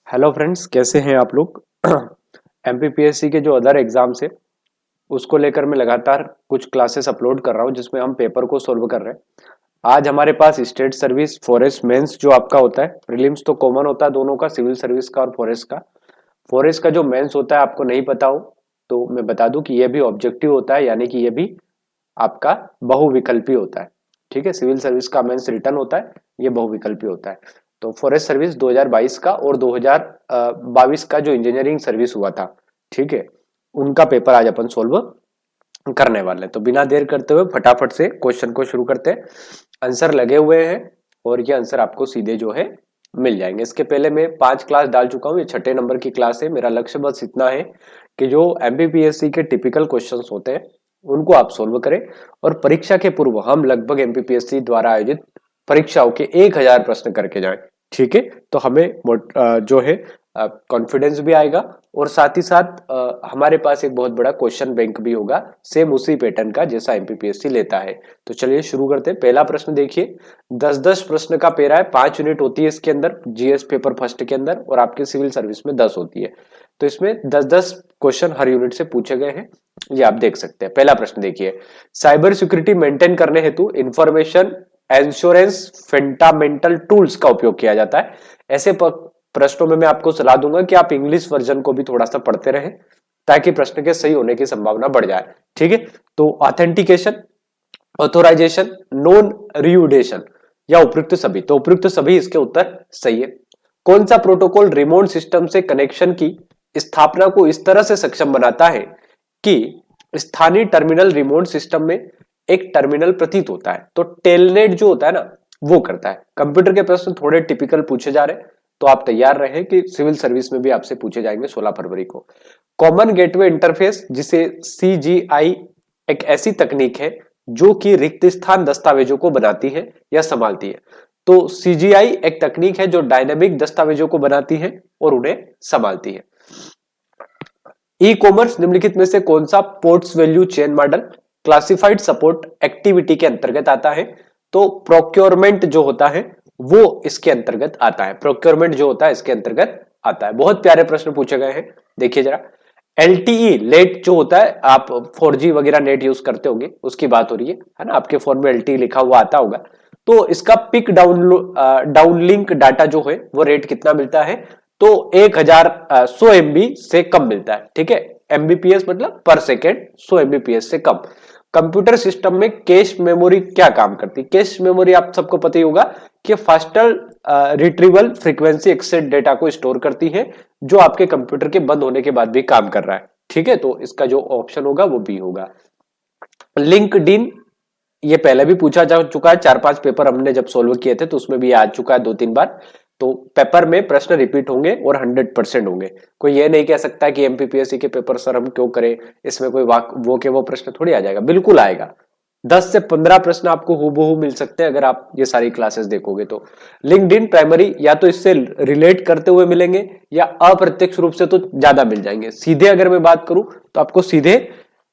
Hello friends, कैसे हैं आप लोग। एमपीपीएससी के जो अदर एग्जाम्स है उसको लेकर मैं लगातार कुछ क्लासेस अपलोड कर रहा हूं जिसमें हम पेपर को सोल्व कर रहे हैं। आज हमारे पास स्टेट सर्विस फॉरेस्ट मेंस जो आपका होता है, प्रीलिम्स तो कॉमन होता है दोनों का, सिविल सर्विस का और फॉरेस्ट का। फॉरेस्ट का जो मेंस होता है आपको नहीं पता हो तो मैं बता दूं कि यह भी ऑब्जेक्टिव होता है, यानी कि यह भी आपका बहुविकल्पी होता है। ठीक है, सिविल सर्विस का मेंस रिटर्न होता है, ये बहुविकल्पी होता है। तो फॉरेस्ट सर्विस 2022 का और 2022 का जो इंजीनियरिंग सर्विस हुआ था, ठीक है, उनका पेपर आज अपन सोल्व करने वाले हैं। तो बिना देर करते हुए फटाफट से क्वेश्चन को शुरू करते हैं। आंसर लगे हुए हैं और ये आंसर आपको सीधे जो है मिल जाएंगे। इसके पहले मैं 5 क्लास डाल चुका हूँ, ये छठे नंबर की क्लास है। मेरा लक्ष्य बस इतना है कि जो एमपीपीएससी के टिपिकल क्वेश्चंस होते हैं उनको आप सोल्व करें, और परीक्षा के पूर्व हम लगभग एमपीपीएससी द्वारा आयोजित परीक्षाओं के 1000 प्रश्न करके जाएं। ठीक है, तो हमें जो है कॉन्फिडेंस भी आएगा, और साथ ही साथ हमारे पास एक बहुत बड़ा क्वेश्चन बैंक भी होगा, सेम उसी पैटर्न का जैसा एमपीपीएससी लेता है। तो चलिए शुरू करते हैं। पहला प्रश्न देखिए, 10-10 प्रश्न का पेरा है, 5 यूनिट होती है इसके अंदर, जीएस पेपर फर्स्ट के अंदर, और आपके सिविल सर्विस में 10 होती है। तो इसमें 10-10 क्वेश्चन हर यूनिट से पूछे गए हैं, ये आप देख सकते हैं। पहला प्रश्न देखिए, साइबर सिक्योरिटी मेंटेन करने हेतु इंफॉर्मेशन इंश्योरेंस फंडामेंटल टूल्स का उपयोग किया जाता है। ऐसे प्रश्नों में मैं आपको सलाह दूंगा कि आप इंग्लिश वर्जन को भी थोड़ा सा पढ़ते रहें ताकि प्रश्न के सही होने की संभावना बढ़ जाए। ठीक है, तो ऑथेंटिकेशन, ऑथोराइजेशन, नॉन रियूडेशन या उपयुक्त सभी, तो उपयुक्त सभी इसके उत्तर सही है। कौन सा प्रोटोकॉल रिमोट सिस्टम से कनेक्शन की स्थापना को इस तरह से सक्षम बनाता है कि स्थानीय टर्मिनल रिमोट सिस्टम में एक टर्मिनल प्रतीत होता है? तो टेलनेट जो होता है ना, वो करता है। कंप्यूटर के प्रश्न थोड़े टिपिकल पूछे जा रहे हैं, तो आप तैयार रहे कि सिविल सर्विस में भी आपसे पूछे जाएंगे 16 फरवरी को। कॉमन गेटवे इंटरफेस, जिसे सीजीआई, एक ऐसी तकनीक है जो कि रिक्त स्थान दस्तावेजों को बनाती है या संभालती है। तो सीजीआई एक तकनीक है जो डायनेमिक दस्तावेजों को बनाती है और उन्हें संभालती है। ई कॉमर्स निम्नलिखित में से कौन सा ports value chain model classified support activity के अंतर्गत आता है? तो प्रोक्योरमेंट जो होता है वो इसके अंतर्गत आता है। प्रोक्योरमेंट जो होता है इसके अंतर्गत आता है। बहुत प्यारे प्रश्न पूछे गए हैं, देखिए जरा। एलटीई लेट जो होता है, आप 4G वगैरह नेट यूज करते होंगे, उसकी बात हो रही है ना, आपके फोन में एलटीई लिखा हुआ आता होगा। तो इसका पिक डाउनलिंक डाटा जो है वो रेट कितना मिलता है? तो 1,100 MB से कम मिलता है। ठीक है, एमबीपीएस मतलब पर सेकेंड, 100 MBPS से कम। कंप्यूटर सिस्टम में कैश मेमोरी क्या काम करती है? कैश मेमोरी आप सबको पता ही होगा कि faster retrieval frequency access data को स्टोर करती है, जो आपके कंप्यूटर के बंद होने के बाद भी काम कर रहा है। ठीक है, तो इसका जो ऑप्शन होगा वो बी होगा। लिंक्डइन, ये पहले भी पूछा जा चुका है, 4-5 पेपर हमने जब सोल्व किए थे तो उसमें भी आ चुका है 2-3 बार। तो पेपर में प्रश्न रिपीट होंगे और 100% होंगे। कोई ये नहीं कह सकता कि एमपीपीएससी के पेपर सर हम क्यों करें, इसमें कोई वो के वो प्रश्न थोड़ी आ जाएगा, बिल्कुल आएगा। 10 से 15 प्रश्न आपको हूबहू मिल सकते हैं अगर आप ये सारी क्लासेस देखोगे तो। लिंक्डइन प्राइमरी या तो इससे रिलेट करते हुए मिलेंगे या अप्रत्यक्ष रूप से तो ज्यादा मिल जाएंगे। सीधे अगर मैं बात करूं तो आपको सीधे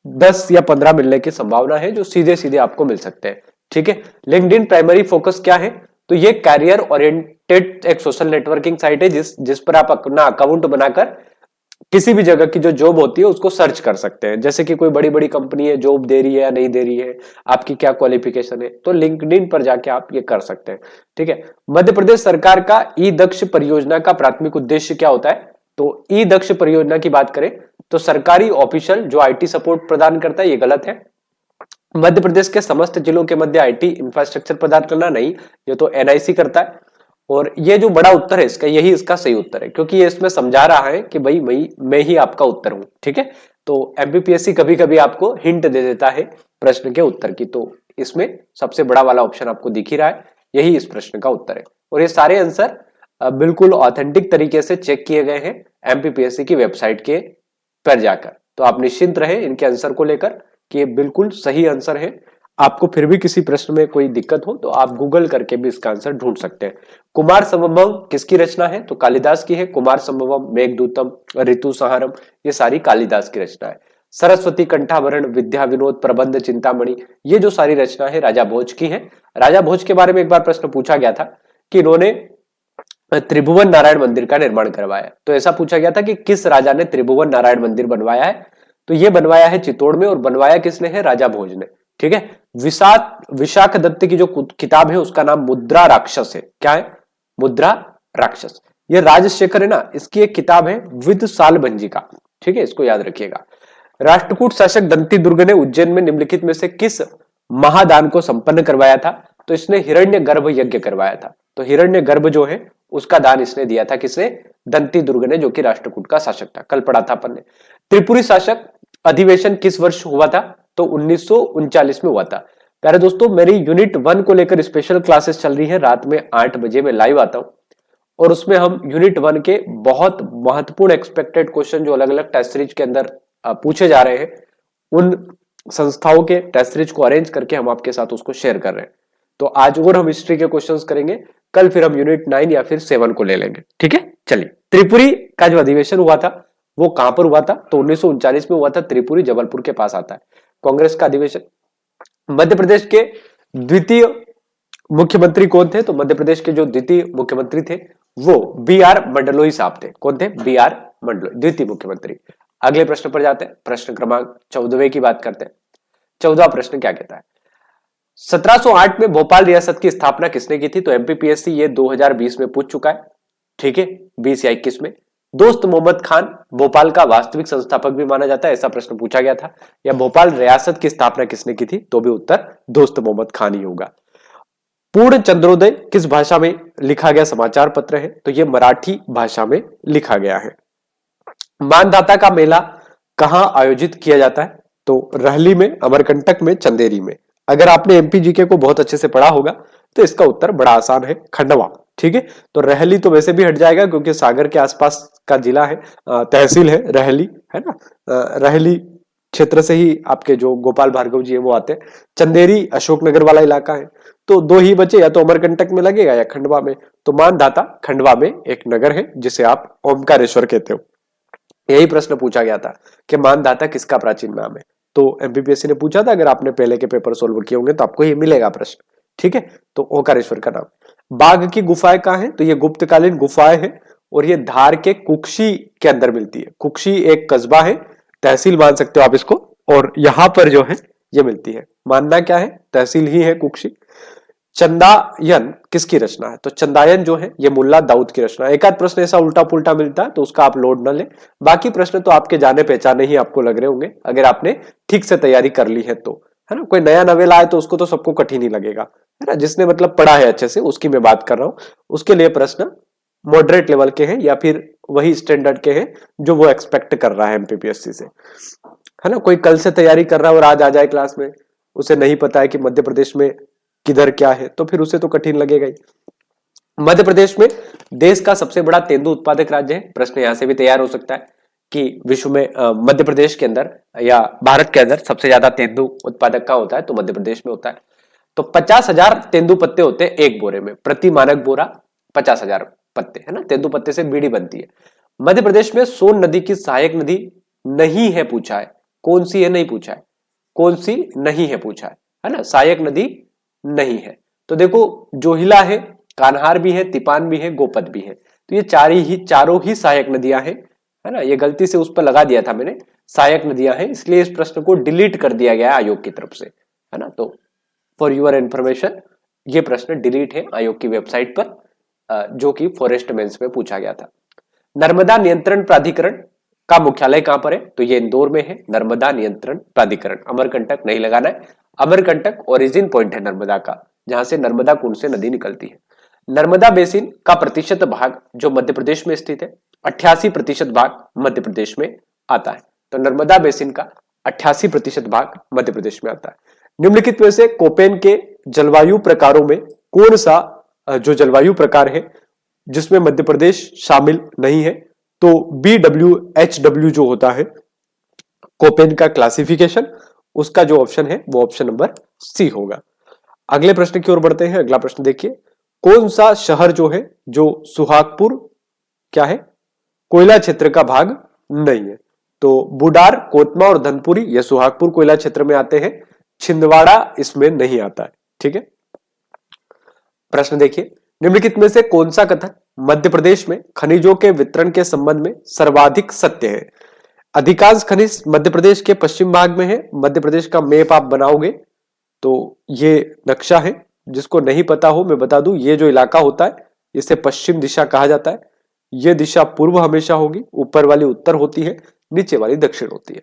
10 या 15 मिलने की संभावना है जो सीधे सीधे आपको मिल सकते हैं। ठीक है, लिंक्डइन प्राइमरी फोकस क्या है? तो ये कैरियर ओरिएंटेड एक सोशल नेटवर्किंग साइट है जिस पर आप अपना अकाउंट बनाकर किसी भी जगह की जो जॉब होती है उसको सर्च कर सकते हैं। जैसे कि कोई बड़ी बड़ी कंपनी है, जॉब दे रही है या नहीं दे रही है, आपकी क्या क्वालिफिकेशन है, तो लिंक्डइन पर जाके आप ये कर सकते हैं। ठीक है, मध्य प्रदेश सरकार का ई दक्ष परियोजना का प्राथमिक उद्देश्य क्या होता है? तो ई दक्ष परियोजना की बात करें तो सरकारी ऑफिशियल जो आईटी सपोर्ट प्रदान करता है, ये गलत है। मध्य प्रदेश के समस्त जिलों के मध्य आईटी इंफ्रास्ट्रक्चर प्रदान करना, नहीं, ये तो एनआईसी करता है। और ये जो बड़ा उत्तर है इसका, यही इसका सही उत्तर है, क्योंकि ये इसमें समझा रहा है कि भाई मैं ही आपका उत्तर हूं। ठीक है, तो एमपीपीएससी कभी कभी आपको हिंट दे देता है प्रश्न के उत्तर की, तो इसमें सबसे बड़ा वाला ऑप्शन आपको दिख ही रहा है, यही इस प्रश्न का उत्तर है। और ये सारे आंसर बिल्कुल ऑथेंटिक तरीके से चेक किए गए हैं एमपीपीएससी की वेबसाइट के पर जाकर। तो आप निश्चिंत रहे इनके आंसर को लेकर कि ये बिल्कुल सही आंसर है। आपको फिर भी किसी प्रश्न में कोई दिक्कत हो तो आप गूगल करके भी इसका आंसर ढूंढ सकते हैं। कुमार संभवम किसकी रचना है? तो कालिदास की है। कुमार संभवम, मेघदूतम, ऋतु संहारम, ये सारी कालिदास की रचना है। सरस्वती कंठाभरण, विद्या विनोद, प्रबंध, चिंतामणि, ये जो सारी रचना है राजा भोज की है। राजा भोज के बारे में एक बार प्रश्न पूछा गया था कि इन्होंने त्रिभुवन नारायण मंदिर का निर्माण करवाया? तो ऐसा पूछा गया था कि किस राजा ने त्रिभुवन नारायण मंदिर बनवाया है? तो ये बनवाया है चित्तौड़ में, और बनवाया किसने है? राजा भोज ने। ठीक है। विशाख दत्त की जो किताब है उसका नाम मुद्रा राक्षस है। क्या है? मुद्रा राक्षस। ये राजशेखर है ना, इसकी एक किताब है विद सालभंजी का। ठीक है, इसको याद रखिएगा। राष्ट्रकूट शासक दंती दुर्ग ने उज्जैन में निम्नलिखित में से किस महादान को संपन्न करवाया था? तो इसने हिरण्य गर्भ यज्ञ करवाया था। तो हिरण्य गर्भ जो है उसका दान इसने दिया था। किसने? दंती दुर्ग ने, जो कि राष्ट्रकूट का शासक था। कल पढ़ा था अपन ने। त्रिपुरी शासक अधिवेशन किस वर्ष हुआ था? तो 1939 में हुआ था। प्यारे दोस्तों, मेरी यूनिट 1 को लेकर स्पेशल क्लासेस चल रही है। रात में 8 बजे मैं लाइव आता हूं, और उसमें हम यूनिट 1 के बहुत महत्वपूर्ण एक्सपेक्टेड क्वेश्चन जो अलग अलग टेस्ट सीरीज के अंदर पूछे जा रहे हैं, उन संस्थाओं के टेस्ट सीरीज को अरेंज करके हम आपके साथ उसको शेयर कर रहे हैं। तो आज और हम हिस्ट्री के क्वेश्चंस करेंगे, कल फिर हम यूनिट 9 या फिर 7 को ले लेंगे। ठीक है, चलिए। त्रिपुरी का जो अधिवेशन हुआ था वो कहां पर हुआ था? तो 1939 में हुआ था। त्रिपुरी जबलपुर के पास आता है। कांग्रेस का अधिवेशन। मध्य प्रदेश के द्वितीय मुख्यमंत्री कौन थे? तो मध्य प्रदेश के जो द्वितीय मुख्यमंत्री थे वो बी.आर. मंडलोई साहब थे। कौन थे? बी.आर. मंडलोई, द्वितीय मुख्यमंत्री। अगले प्रश्न पर जाते हैं। प्रश्न क्रमांक 14वें की बात करते हैं। 14वां प्रश्न क्या कहता है? 1708 में भोपाल रियासत की स्थापना किसने की थी? तो एमपीपीएससी ये 2020 में पूछ चुका है। ठीक है, 20 या 21 में। दोस्त मोहम्मद खान भोपाल का वास्तविक संस्थापक भी माना जाता है, ऐसा प्रश्न पूछा गया था। या भोपाल रियासत की स्थापना किसने की थी? तो भी उत्तर दोस्त मोहम्मद खान ही होगा। पूर्ण चंद्रोदय किस भाषा में लिखा गया समाचार पत्र है? तो यह मराठी भाषा में लिखा गया है। मानधाता का मेला कहां आयोजित किया जाता है? तो रहली में, अमरकंटक में, चंदेरी में। अगर आपने एमपीजीके को बहुत अच्छे से पढ़ा होगा तो इसका उत्तर बड़ा आसान है, खंडवा। ठीक है, तो रहली तो वैसे भी हट जाएगा क्योंकि सागर के आसपास का जिला है, तहसील है रहली, है ना। रहली क्षेत्र से ही आपके जो गोपाल भार्गव जी है वो आते हैं। चंदेरी अशोकनगर वाला इलाका है। तो दो ही बचे, या तो अमरकंटक में लगेगा या खंडवा में। तो मानधाता खंडवा में एक नगर है जिसे आप ओमकारेश्वर कहते हो। यही प्रश्न पूछा गया था कि मानधाता किसका प्राचीन नाम है। तो एमपीपीएससी ने पूछा था, अगर आपने पहले के पेपर सोल्व किए होंगे तो आपको ये मिलेगा प्रश्न। ठीक है, तो ओंकारेश्वर का नाम। बाघ की गुफाएं कहां है? तो ये गुप्तकालीन गुफाएं हैं, और ये धार के कुक्षी के अंदर मिलती है। कुक्षी एक कस्बा है, तहसील मान सकते हो आप इसको, और यहां पर जो है ये मिलती है। मानना क्या है? तहसील ही है कुक्षी। चंदायन किसकी रचना है? तो चंदायन जो है ये मुल्ला दाऊद की रचना है। एक आध प्रश्न ऐसा उल्टा पुल्टा मिलता है तो उसका आप लोड न ले। बाकी प्रश्न तो आपके जाने पहचाने ही आपको लग रहे होंगे, अगर आपने ठीक से तैयारी कर ली है तो, है ना। कोई नया नवेला आए तो उसको तो सबको कठिन ही लगेगा, है ना। जिसने मतलब पढ़ा है अच्छे से, उसकी मैं बात कर रहा हूं। उसके लिए प्रश्न मॉडरेट लेवल के हैं या फिर वही स्टैंडर्ड के हैं जो वो एक्सपेक्ट कर रहा है एमपीपीएससी से, है ना। कोई कल से तैयारी कर रहा है और आज आ जाए क्लास में, उसे नहीं पता है कि मध्य प्रदेश में किधर क्या है, तो फिर उसे तो कठिन लगेगा ही। मध्य प्रदेश में देश का सबसे बड़ा तेंदु उत्पादक राज्य है। प्रश्न यहां से भी तैयार हो सकता है कि विश्व में मध्य प्रदेश के अंदर या भारत के अंदर सबसे ज्यादा तेंदु उत्पादक कहां होता है? तो मध्य प्रदेश में होता है। तो 50,000 तेंदु पत्ते होते हैं एक बोरे में, प्रति मानक बोरा 50,000 पत्ते, है ना। तेंदु पत्ते से बीड़ी बनती है। मध्य प्रदेश में सोन नदी की सहायक नदी नहीं है पूछा है। कौन सी है? नहीं पूछा है। कौन सी नहीं है पूछा है ना। सहायक नदी नहीं है। तो देखो, जोहिला है, कान्हार भी है, तिपान भी है, गोपद भी है। तो ये चारों ही सहायक नदियां हैं, है ना। ये गलती से उस पर लगा दिया था मैंने, सहायक नदियां हैं, इसलिए इस प्रश्न को डिलीट कर दिया गया है आयोग की तरफ से, है ना। तो फॉर यूर इंफॉर्मेशन, ये प्रश्न डिलीट है आयोग की वेबसाइट पर, जो कि फॉरेस्ट मेंस में पूछा गया था। नर्मदा नियंत्रण प्राधिकरण का मुख्यालय कहां पर है? तो ये इंदौर में है, नर्मदा नियंत्रण प्राधिकरण। अमरकंटक नहीं लगाना है। अमरकंटक ओरिजिन पॉइंट है नर्मदा का, जहां से नर्मदा कुंड से नदी निकलती है। नर्मदा बेसिन का प्रतिशत भाग जो मध्य प्रदेश में स्थित है, 88% भाग मध्य प्रदेश में आता है। तो नर्मदा बेसिन का 88% भाग मध्य प्रदेश में आता है। निम्नलिखित में से कोपेन के जलवायु प्रकारों में कौन सा जो जलवायु प्रकार है जिसमें मध्य प्रदेश शामिल नहीं है? तो BWHW जो होता है कोपेन का क्लासिफिकेशन, उसका जो ऑप्शन है वो ऑप्शन नंबर सी होगा। अगले प्रश्न की ओर बढ़ते हैं। अगला प्रश्न देखिए, कौन सा शहर जो है जो सुहागपुर क्या है कोयला क्षेत्र का भाग नहीं है? तो बुडार, कोतमा और धनपुरी ये सुहागपुर कोयला क्षेत्र में आते हैं। छिंदवाड़ा इसमें नहीं आता है। ठीक है, प्रश्न देखिए, निम्नलिखित में से कौन सा कथन मध्य प्रदेश में खनिजों के वितरण के संबंध में सर्वाधिक सत्य है? अधिकांश खनिज मध्य प्रदेश के पश्चिम भाग में है। मध्य प्रदेश का मैप आप बनाओगे तो ये नक्शा है, जिसको नहीं पता हो मैं बता दूं, ये जो इलाका होता है इसे पश्चिम दिशा कहा जाता है। ये दिशा पूर्व हमेशा होगी, ऊपर वाली उत्तर होती है, नीचे वाली दक्षिण होती है।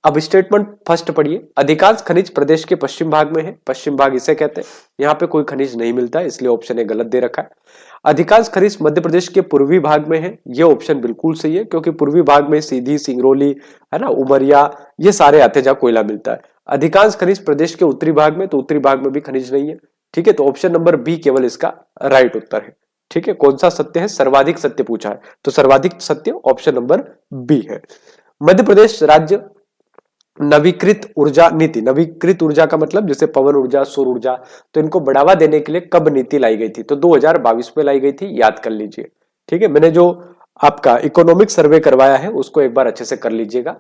अब स्टेटमेंट फर्स्ट पढ़िए, अधिकांश खनिज प्रदेश के पश्चिम भाग में है। पश्चिम भाग इसे कहते हैं, यहाँ पे कोई खनिज नहीं मिलता है, इसलिए ऑप्शन ए गलत दे रखा है। अधिकांश खनिज मध्य प्रदेश के पूर्वी भाग में है, ये ऑप्शन बिल्कुल सही है, क्योंकि पूर्वी भाग में सीधी, सिंगरौली है ना, उमरिया, ये सारे आते जहाँ कोयला मिलता है। अधिकांश खनिज प्रदेश के उत्तरी भाग में, तो उत्तरी भाग में भी खनिज नहीं है। ठीक है, तो ऑप्शन नंबर बी केवल इसका राइट उत्तर है। ठीक है, कौन सा सत्य है? सर्वाधिक सत्य पूछा है, तो सर्वाधिक सत्य ऑप्शन नंबर बी है। मध्य प्रदेश राज्य नवीकृत ऊर्जा नीति, नवीकृत ऊर्जा का मतलब जैसे पवन ऊर्जा, सौर ऊर्जा, तो इनको बढ़ावा देने के लिए कब नीति लाई गई थी? तो 2022 में लाई गई थी, याद कर लीजिए। ठीक है, मैंने जो आपका इकोनॉमिक सर्वे करवाया है उसको एक बार अच्छे से कर लीजिएगा,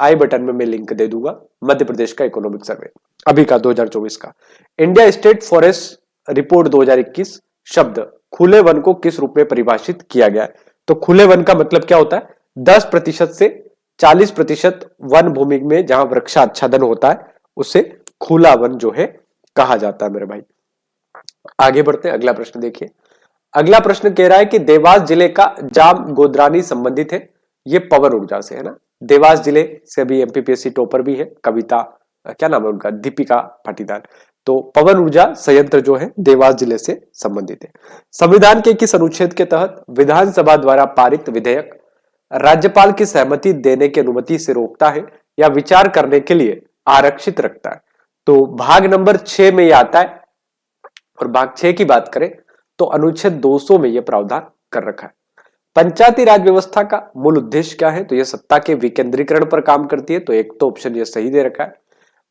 आई बटन में मैं लिंक दे दूंगा। मध्य प्रदेश का इकोनॉमिक सर्वे अभी का 2024 का। इंडिया स्टेट फॉरेस्ट रिपोर्ट 2021 शब्द खुले वन को किस रूप में परिभाषित किया गया है? तो खुले वन का मतलब क्या होता है? 10% से 40% वन भूमि में जहां वृक्षाच्छादन होता है उसे खुला वन जो है कहा जाता है मेरे भाई। आगे बढ़ते हैं, अगला प्रश्न देखिए। अगला प्रश्न कह रहा है कि देवास जिले का जाम गोदरानी संबंधित है, ये पवन ऊर्जा से है ना। देवास जिले से अभी एमपीपीएससी टॉपर भी है, कविता क्या नाम है उनका, दीपिका पाटीदार। तो पवन ऊर्जा संयंत्र जो है देवास जिले से संबंधित है। संविधान के किस अनुच्छेद के तहत विधानसभा द्वारा पारित विधेयक राज्यपाल की सहमति देने की अनुमति से रोकता है या विचार करने के लिए आरक्षित रखता है? तो भाग नंबर 6 में यह आता है, और भाग 6 की बात करें तो अनुच्छेद 200 में यह प्रावधान कर रखा है। पंचायती राज व्यवस्था का मूल उद्देश्य क्या है? तो यह सत्ता के विकेंद्रीकरण पर काम करती है, तो एक तो ऑप्शन ये सही दे रखा है।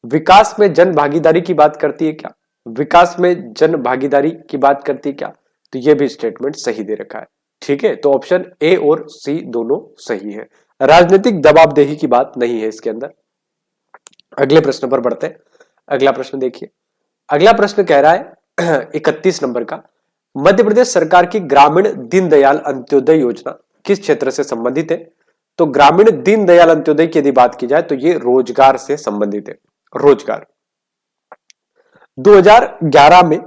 विकास में जन भागीदारी की बात करती है क्या? विकास में जन भागीदारी की बात करती है क्या? तो यह भी स्टेटमेंट सही दे रखा है। ठीक है, तो ऑप्शन ए और सी दोनों सही है। राजनीतिक दबावदेही की बात नहीं है इसके अंदर। अगले प्रश्न पर बढ़ते हैं। अगला प्रश्न देखिए, अगला प्रश्न कह रहा है 31 नंबर का, मध्य प्रदेश सरकार की ग्रामीण दीनदयाल अंत्योदय योजना किस क्षेत्र से संबंधित है? तो ग्रामीण दीनदयाल अंत्योदय की यदि बात की जाए तो ये रोजगार से संबंधित है। रोजगार 2011 में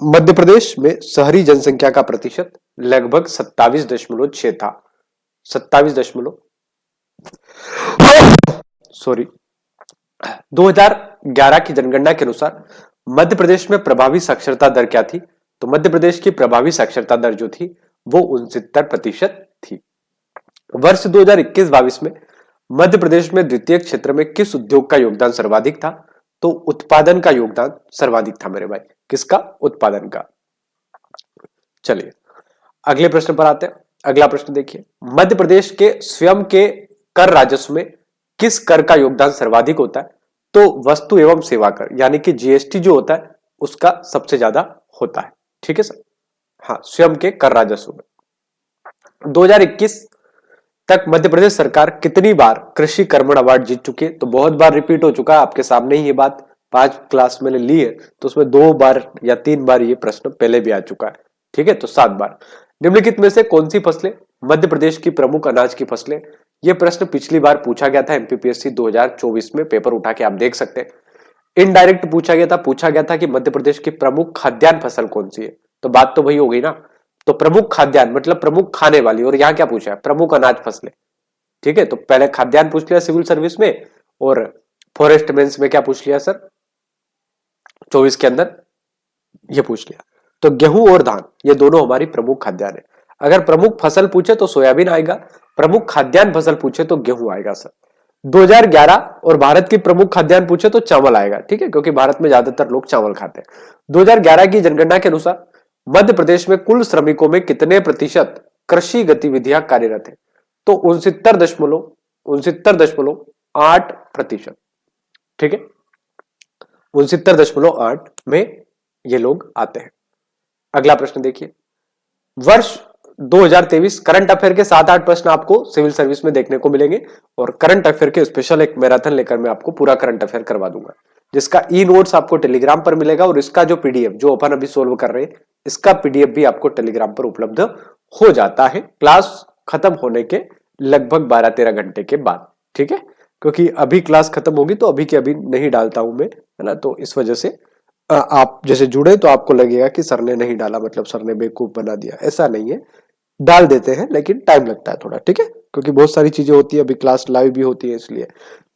मध्य प्रदेश में शहरी जनसंख्या का प्रतिशत लगभग 27.6 था। 27 सॉरी 2011 की जनगणना के अनुसार मध्य प्रदेश में प्रभावी साक्षरता दर क्या थी? तो मध्य प्रदेश की प्रभावी साक्षरता दर जो थी वो 69% थी। वर्ष 2021-22 में मध्य प्रदेश में द्वितीय क्षेत्र में किस उद्योग का योगदान सर्वाधिक था? तो उत्पादन का योगदान सर्वाधिक था मेरे भाई। किसका? उत्पादन का। चलिए अगले प्रश्न पर आते हैं। अगला प्रश्न देखिए, मध्य प्रदेश के स्वयं के कर राजस्व में किस कर का योगदान सर्वाधिक होता है? तो वस्तु एवं सेवा कर यानी कि जीएसटी जो होता है उसका सबसे ज्यादा होता है। ठीक है सर, हाँ, स्वयं के कर राजस्व में 2021 तक मध्य प्रदेश सरकार कितनी बार कृषि कर्मण अवार्ड जीत चुकी है? तो बहुत बार रिपीट हो चुका है, आपके सामने ही ये बात 5 क्लास मैंने ली है, तो उसमें 2 बार या 3 बार ये प्रश्न पहले भी आ चुका है। ठीक है, तो 7 बार। निम्नलिखित में से कौन सी फसलें मध्य प्रदेश की प्रमुख अनाज की फसलें? यह प्रश्न पिछली बार पूछा गया था एमपीपीएससी 2024 में, पेपर उठा के आप देख सकते हैं। इनडायरेक्ट पूछा गया था कि मध्य प्रदेश की प्रमुख खाद्यान्न फसल कौन सी है? तो बात तो वही हो गई ना। तो प्रमुख खाद्यान्न मतलब प्रमुख खाने वाली, और यहां क्या पूछा है? प्रमुख अनाज फसलें। ठीक है, तो पहले खाद्यान्न पूछ लिया सिविल सर्विस में, और फॉरेस्ट मेंस में क्या पूछ लिया सर 24 के अंदर? ये पूछ लिया। तो गेहूं और धान ये दोनों हमारी प्रमुख खाद्यान्न है। अगर प्रमुख फसल पूछे तो सोयाबीन आएगा, प्रमुख खाद्यान्न फसल पूछे तो गेहूं आएगा सर। 2011 और भारत की प्रमुख खाद्यान्न पूछे तो चावल आएगा। ठीक है, क्योंकि भारत में ज्यादातर लोग चावल खाते हैं। 2011 की जनगणना के अनुसार मध्य प्रदेश में कुल श्रमिकों में कितने प्रतिशत कृषि गतिविधियां कार्यरत है? तो 69.8%। ठीक है, 69.8 में ये लोग आते हैं। अगला प्रश्न देखिए, वर्ष 2023 करंट अफेयर के 7-8 प्रश्न आपको सिविल सर्विस में देखने को मिलेंगे, और करंट अफेयर के स्पेशल एक मैराथन लेकर मैं आपको पूरा करंट अफेयर करवा दूंगा। जिसका ई नोट्स आपको टेलीग्राम पर मिलेगा, और इसका जो पीडीएफ जो अपन अभी सोल्व कर रहे हैं, इसका पीडीएफ भी आपको टेलीग्राम पर उपलब्ध हो जाता है क्लास खत्म होने के लगभग 12-13 घंटे के बाद। ठीक है, क्योंकि अभी क्लास खत्म होगी तो अभी के अभी नहीं डालता हूं मैं, है ना, तो इस वजह से आप जैसे जुड़े तो आपको लगेगा कि सर ने नहीं डाला, मतलब सर ने बेवकूफ बना दिया, ऐसा नहीं है, डाल देते हैं लेकिन टाइम लगता है थोड़ा। ठीक है, क्योंकि बहुत सारी चीजें होती है, अभी क्लास लाइव भी होती है इसलिए।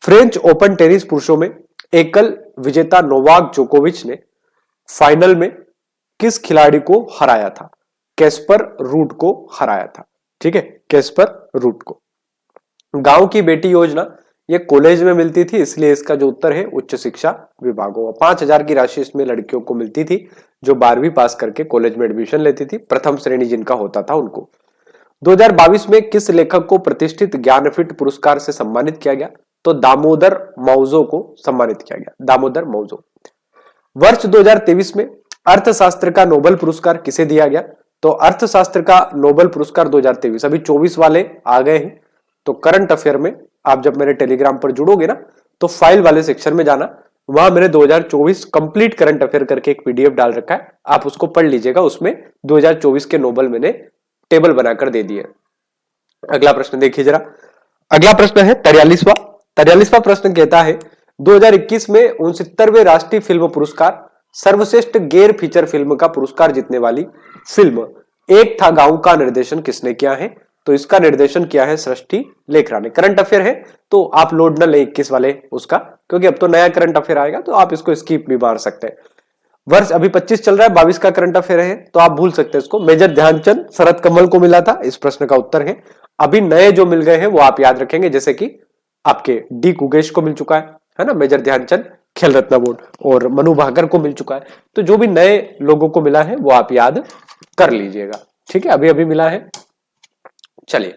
फ्रेंच ओपन टेनिस पुरुषों में एकल विजेता नोवाक जोकोविच ने फाइनल में किस खिलाड़ी को हराया था? कैस्पर रूट को हराया था। ठीक है, कैस्पर रूट को। गांव की बेटी योजना ये कॉलेज में मिलती थी, इसलिए इसका जो उत्तर है उच्च शिक्षा विभाग होगा। 5,000 की राशि इसमें लड़कियों को मिलती थी जो 12वीं पास करके कॉलेज में एडमिशन लेती थी, प्रथम श्रेणी जिनका होता था उनको। 2022 में किस लेखक को प्रतिष्ठित ज्ञानपीठ पुरस्कार से सम्मानित किया गया? तो दामोदर मौजो को सम्मानित किया गया, दामोदर मौजो। वर्ष 2023 में अर्थशास्त्र का नोबेल पुरस्कार किसे दिया गया? तो अर्थशास्त्र का नोबेल पुरस्कार 2023, अभी 24 वाले आ गए हैं, तो करंट अफेयर में आप जब मेरे टेलीग्राम पर जुड़ोगे ना, तो फाइल वाले सेक्शन में जाना, वहां मैंने 2024 कंप्लीट करंट अफेयर करके एक पीडीएफ डाल रखा है, आप उसको पढ़ लीजिएगा। उसमें 2024 के नोबेल मैंने टेबल बनाकर दे दिए। अगला प्रश्न देखिए जरा। अगला प्रश्न है 43वां प्रश्न कहता है 2021 में 69वें राष्ट्रीय फिल्म पुरस्कार सर्वश्रेष्ठ गैर फीचर फिल्म का पुरस्कार जीतने वाली फिल्म एक था गांव का निर्देशन किसने किया है? तो इसका निर्देशन किया है सृष्टि लेखरा ने। करंट अफेयर है तो आप लोड न ले 21 वाले उसका, क्योंकि अब तो नया करंट अफेयर आएगा तो आप इसको स्किप भी मार सकते हैं। वर्ष अभी 25 चल रहा है, 22 का करंट अफेयर है तो आप भूल सकते हैं इसको। मेजर ध्यानचंद शरद कमल को मिला था, इस प्रश्न का उत्तर है। अभी नए जो मिल गए हैं वो आप याद रखेंगे, जैसे कि आपके डी कुगेश को मिल चुका है ना, मेजर ध्यानचंद खेल रत्न अवार्ड, और मनु भाकर को मिल चुका है। तो जो भी नए लोगों को मिला है वो आप याद कर लीजिएगा। ठीक है, अभी अभी मिला है। चलिए,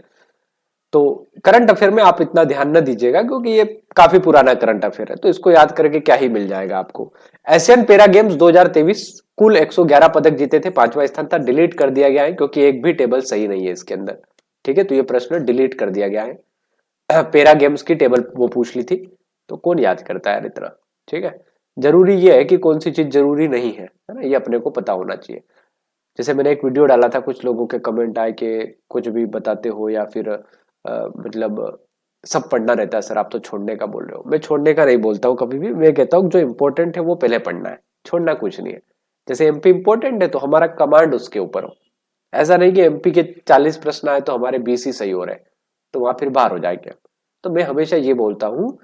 तो करंट अफेयर में आप इतना ध्यान न दीजिएगा क्योंकि ये काफी पुराना करंट अफेयर है, तो इसको याद करके क्या ही मिल जाएगा आपको। एशियन पैरा गेम्स 2023 कुल 111 पदक जीते थे, 5वां स्थान था। डिलीट कर दिया गया है क्योंकि एक भी टेबल सही नहीं है इसके अंदर। ठीक है, तो ये प्रश्न डिलीट कर दिया गया है। पैरा गेम्स की टेबल वो पूछ ली थी, तो कौन याद करता है इतना। ठीक है, जरूरी ये है कि कौन सी चीज जरूरी नहीं है ना, ये अपने को पता होना चाहिए। जैसे मैंने एक वीडियो डाला था, कुछ लोगों के कमेंट आए कि कुछ भी बताते हो या फिर मतलब सब पढ़ना रहता है सर, आप तो छोड़ने का बोल रहे हो। मैं छोड़ने का नहीं बोलता हूँ कभी भी, मैं कहता हूँ जो इंपॉर्टेंट है वो पहले पढ़ना है, छोड़ना कुछ नहीं है। जैसे एमपी इंपॉर्टेंट है तो हमारा कमांड उसके ऊपर हो। ऐसा नहीं कि एमपी के 40 प्रश्न आए तो हमारे 20 ही सही हो रहे, तो वहां फिर बाहर हो जाएंगे। तो मैं हमेशा ये बोलता हूँ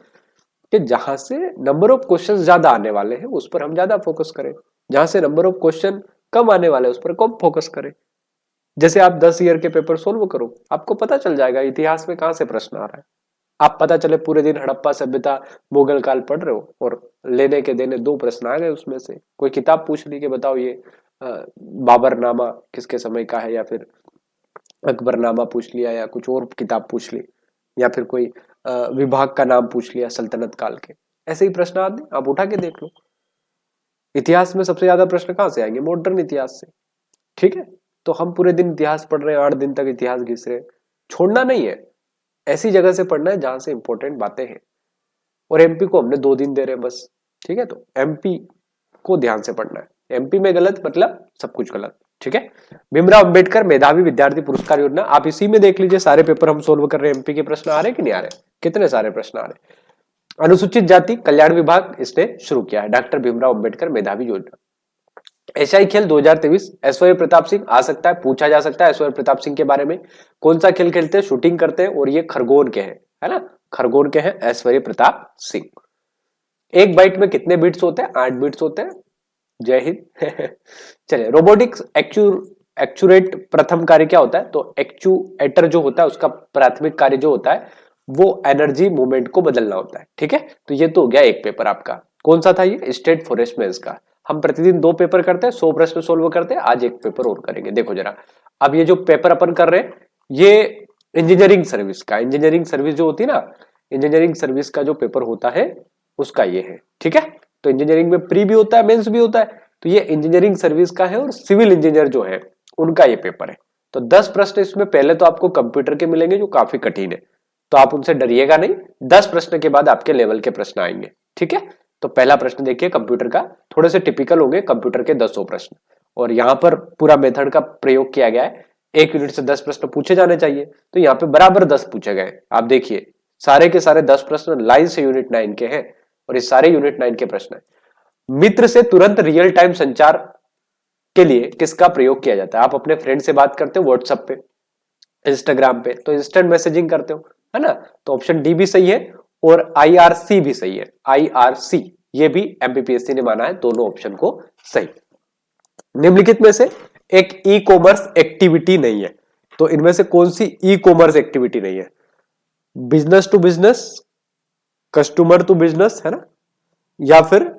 कि जहां से नंबर ऑफ क्वेश्चन ज्यादा आने वाले हैं उस पर हम ज्यादा फोकस करें, जहां से नंबर ऑफ क्वेश्चन कम आने वाले उस पर कम फोकस करें। जैसे आप 10 ईयर के पेपर सोल्व करो, आपको पता चल जाएगा इतिहास में कहां से प्रश्न आ रहा है। आप पता चले पूरे दिन हड़प्पा सभ्यता मुगल काल पढ़ रहे हो और लेने के देने 2 प्रश्न आ गए उसमें से। कोई किताब पूछ ली कि बताओ ये बाबरनामा किसके समय का है, या फिर अकबरनामा पूछ लिया, या कुछ और किताब पूछ ली, या फिर कोई विभाग का नाम पूछ लिया सल्तनत काल के। ऐसे ही प्रश्न आते, आप उठा के देख लो। इतिहास में सबसे ज्यादा प्रश्न कहां से आएंगे? मॉडर्न इतिहास से। ठीक है, तो हम पूरे दिन इतिहास पढ़ रहे हैं, 8 दिन तक इतिहास घिस रहे हैं। छोड़ना नहीं है, ऐसी जगह से पढ़ना है जहां से इंपॉर्टेंट बातें हैं। और एमपी को हमने 2 दिन दे रहे हैं बस। ठीक है, तो एमपी को ध्यान से पढ़ना है। एमपी में गलत मतलब सब कुछ गलत। ठीक है, भीमराव अंबेडकर मेधावी विद्यार्थी पुरस्कार योजना, आप इसी में देख लीजिए, सारे पेपर हम सोल्व कर रहे हैं। एमपी के प्रश्न आ रहे कि नहीं आ रहे? कितने सारे प्रश्न आ रहे। अनुसूचित जाति कल्याण विभाग इसने शुरू किया है, डॉक्टर भीमराव अंबेडकर मेधावी योजना। एशियाई खेल 2023 ऐश्वर्य प्रताप सिंह आ सकता है, पूछा जा सकता है ऐश्वर्य प्रताप सिंह के बारे में। कौन सा खेल खेलते हैं? शूटिंग करते हैं, और ये खरगोन के हैं, है ना, खरगोन के हैं ऐश्वर्य प्रताप सिंह। एक बाइट में कितने बिट्स होते हैं? 8 बिट्स होते हैं। जय हिंद। चलिए, रोबोटिक्स एक्चुएट प्रथम कार्य क्या होता है? तो एक्चुएटर जो होता है उसका प्राथमिक कार्य जो होता है वो एनर्जी मूवमेंट को बदलना होता है। ठीक है, तो ये तो हो गया एक पेपर आपका। कौन सा था ये? स्टेट फॉरेस्ट में इसका। हम प्रतिदिन 2 पेपर करते हैं, 100 प्रश्न सोल्व करते हैं, आज एक पेपर और करेंगे। देखो जरा, अब ये जो पेपर अपन कर रहे हैं ये इंजीनियरिंग सर्विस का, इंजीनियरिंग सर्विस जो होती है ना, इंजीनियरिंग सर्विस का जो पेपर होता है उसका ये है। ठीक है, तो इंजीनियरिंग में प्री भी होता है, मेंस भी होता है, तो ये इंजीनियरिंग सर्विस का है, और सिविल इंजीनियर जो है उनका ये पेपर है। तो 10 प्रश्न इसमें पहले तो आपको कंप्यूटर के मिलेंगे जो काफी कठिन है, तो आप उनसे डरिएगा नहीं। 10 प्रश्न के बाद आपके लेवल के प्रश्न आएंगे। ठीक है, तो पहला प्रश्न देखिए कंप्यूटर का, थोड़े से टिपिकल होंगे कंप्यूटर के 10 प्रश्न, और यहाँ पर पूरा मेथड का प्रयोग किया गया है। 1 यूनिट से 10 प्रश्न पूछे जाने चाहिए, तो यहाँ पे बराबर 10 पूछे गए। आप देखिए सारे के सारे 10 प्रश्न लाइन से यूनिट 9 के हैं, और ये सारे यूनिट 9 के प्रश्न है। मित्र से तुरंत रियल टाइम संचार के लिए किसका प्रयोग किया जाता है? आप अपने फ्रेंड से बात करते हो व्हाट्सएप पे, इंस्टाग्राम पे, तो इंस्टेंट मैसेजिंग करते हो, है ना? तो ऑप्शन डी भी सही है और आईआरसी भी सही है। आईआरसी ये भी एमपीपीएससी ने माना है, दोनों ऑप्शन को सही। निम्नलिखित में से एक ई कॉमर्स एक्टिविटी नहीं है, तो इनमें से कौन सी ई कॉमर्स एक्टिविटी नहीं है? Business to business, customer to business, है ना, या फिर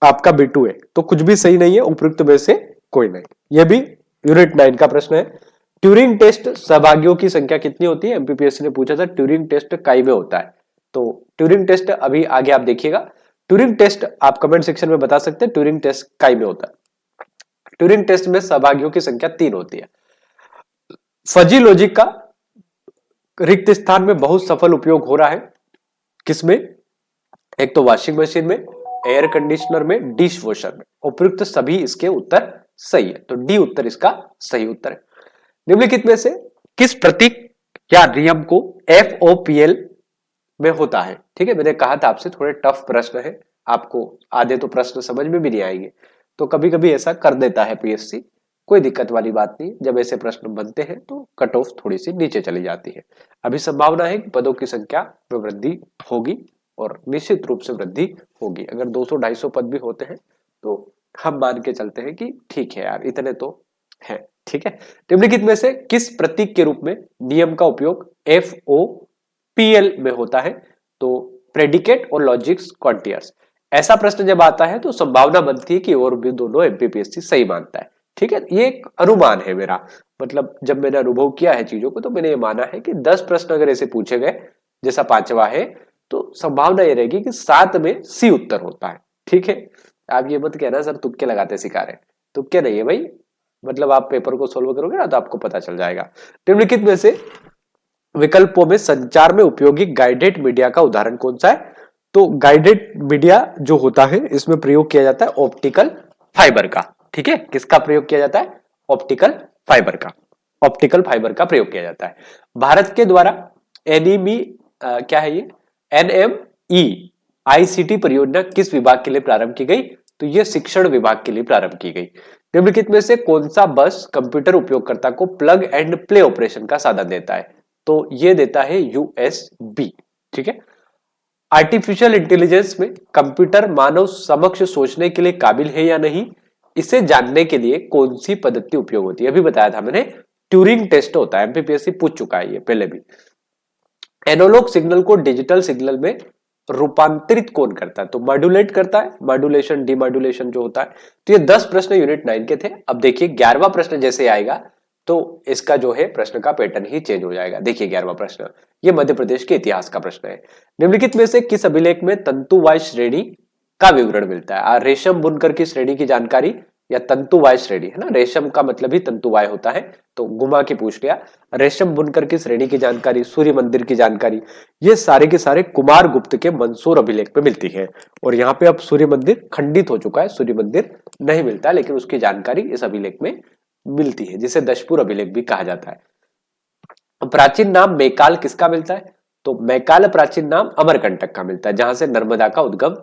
आपका B2 है। तो कुछ भी सही नहीं है, उपयुक्त में से कोई नहीं। यह भी यूनिट 9 का प्रश्न है। ट्यूरिंग टेस्ट सहभागियों की संख्या कितनी होती है? एमपीपीएससी ने पूछा था। ट्यूरिंग टेस्ट काई में होता है? तो ट्यूरिंग टेस्ट अभी आगे आप देखिएगा। ट्यूरिंग टेस्ट आप कमेंट सेक्शन में बता सकते हैं ट्यूरिंग टेस्ट काई में होता है। ट्यूरिंग टेस्ट में सहभागियों की संख्या 3 होती है। फजी लॉजिक का रिक्त स्थान में बहुत सफल उपयोग हो रहा है किसमें? एक तो वॉशिंग मशीन में, एयर कंडीशनर में, डिश वॉशर में। उपयुक्त सभी इसके उत्तर सही है, तो डी उत्तर इसका सही उत्तर है। निम्नलिखित में से किस प्रतीक या नियम को FOPL में होता है? ठीक है, मैंने कहा था आपसे थोड़े टफ प्रश्न है, आपको आधे तो प्रश्न समझ में भी नहीं आएंगे, तो कभी कभी ऐसा कर देता है पीएससी, कोई दिक्कत वाली बात नहीं। जब ऐसे प्रश्न बनते हैं तो कट ऑफ थोड़ी सी नीचे चली जाती है। अभी संभावना है कि पदों की संख्या में वृद्धि होगी, और निश्चित रूप से वृद्धि होगी। अगर 200-250 पद भी होते हैं तो हम मान के चलते हैं कि ठीक है यार, इतने तो है। ठीक है, निम्नलिखित में से किस प्रतीक के रूप में नियम का उपयोग FOPL में होता है? तो प्रेडिकेट और लॉजिक्स क्वांटियर्स। ऐसा प्रश्न जब आता है तो संभावना बनती है कि और भी दोनों एमपीपीएससी सही मानता है। ठीक है, ये एक अनुमान है मेरा, मतलब जब मैंने अनुभव किया है चीजों को तो मैंने ये माना है कि 10 प्रश्न अगर ऐसे पूछे गए जैसा पांचवा है, तो संभावना ये रहेगी कि 7 में सी उत्तर होता है। ठीक है, आप ये मत कहना सर तुक्के लगाते सिखा रहे, तुक्के नहीं है भाई, मतलब आप पेपर को सोल्व करोगे ना तो आपको पता चल जाएगा। निम्नलिखित में से विकल्पों में संचार में उपयोगी गाइडेड मीडिया का उदाहरण कौन सा है? तो गाइडेड मीडिया जो होता है इसमें प्रयोग किया जाता है ऑप्टिकल फाइबर का। ठीक है, किसका प्रयोग किया जाता है? ऑप्टिकल फाइबर का। ऑप्टिकल फाइबर का प्रयोग किया जाता है। भारत के द्वारा एनईमी क्या है ये? NMEICT परियोजना किस विभाग के लिए प्रारंभ की गई? तो यह शिक्षण विभाग के लिए प्रारंभ की गई। निम्नलिखित में से कौन सा बस कंप्यूटर उपयोगकर्ता को प्लग एंड प्ले ऑपरेशन का साधन देता है? तो यह देता है USB। ठीक है, आर्टिफिशियल इंटेलिजेंस में कंप्यूटर मानव समक्ष सोचने के लिए काबिल है या नहीं, इसे जानने के लिए कौन सी पद्धति उपयोग होती है? अभी बताया था मैंने, ट्यूरिंग टेस्ट होता है, एमपीपीएससी पूछ चुका है ये पहले भी। एनालॉग सिग्नल को डिजिटल सिग्नल में रूपांतरित कौन करता है? तो मॉड्यूलेट करता है, मॉड्यूलेशन डिमॉड्यूलेशन जो होता है। तो ये 10 प्रश्न यूनिट 9 के थे। अब देखिए 11वां प्रश्न जैसे आएगा तो इसका जो है प्रश्न का पैटर्न ही चेंज हो जाएगा। देखिए 11वां प्रश्न, ये मध्य प्रदेश के इतिहास का प्रश्न है। निम्नलिखित में से किस अभिलेख में तंतुवाय श्रेणी का विवरण मिलता है? रेशम बुनकर की श्रेणी की जानकारी या तंतुवाय श्रेणी, है ना, रेशम का मतलब ही तंतुवाय होता है, तो घुमा के पूछ लिया। रेशम बुनकर की श्रेणी की जानकारी, सूर्य मंदिर की जानकारी, ये सारे के सारे कुमार गुप्त के मंसूर अभिलेख में मिलती है। और यहाँ पे अब सूर्य मंदिर खंडित हो चुका है, सूर्य मंदिर नहीं मिलता, लेकिन उसकी जानकारी इस अभिलेख में मिलती है, जिसे दशपुर अभिलेख भी कहा जाता है। प्राचीन नाम मैकाल किसका मिलता है? तो मैकाल प्राचीन नाम अमरकंटक का मिलता है, जहां से नर्मदा का उद्गम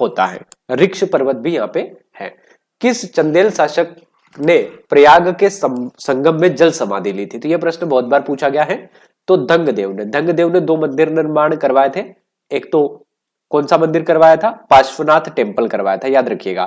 होता है। ऋक्ष पर्वत भी यहाँ पे है। किस चंदेल शासक ने प्रयाग के संगम में जल समाधि ली थी? तो यह प्रश्न बहुत बार पूछा गया है। तो धंगदेव ने 2 मंदिर निर्माण करवाए थे। एक तो कौन सा मंदिर करवाया था? पार्श्वनाथ टेम्पल करवाया था, याद रखिएगा,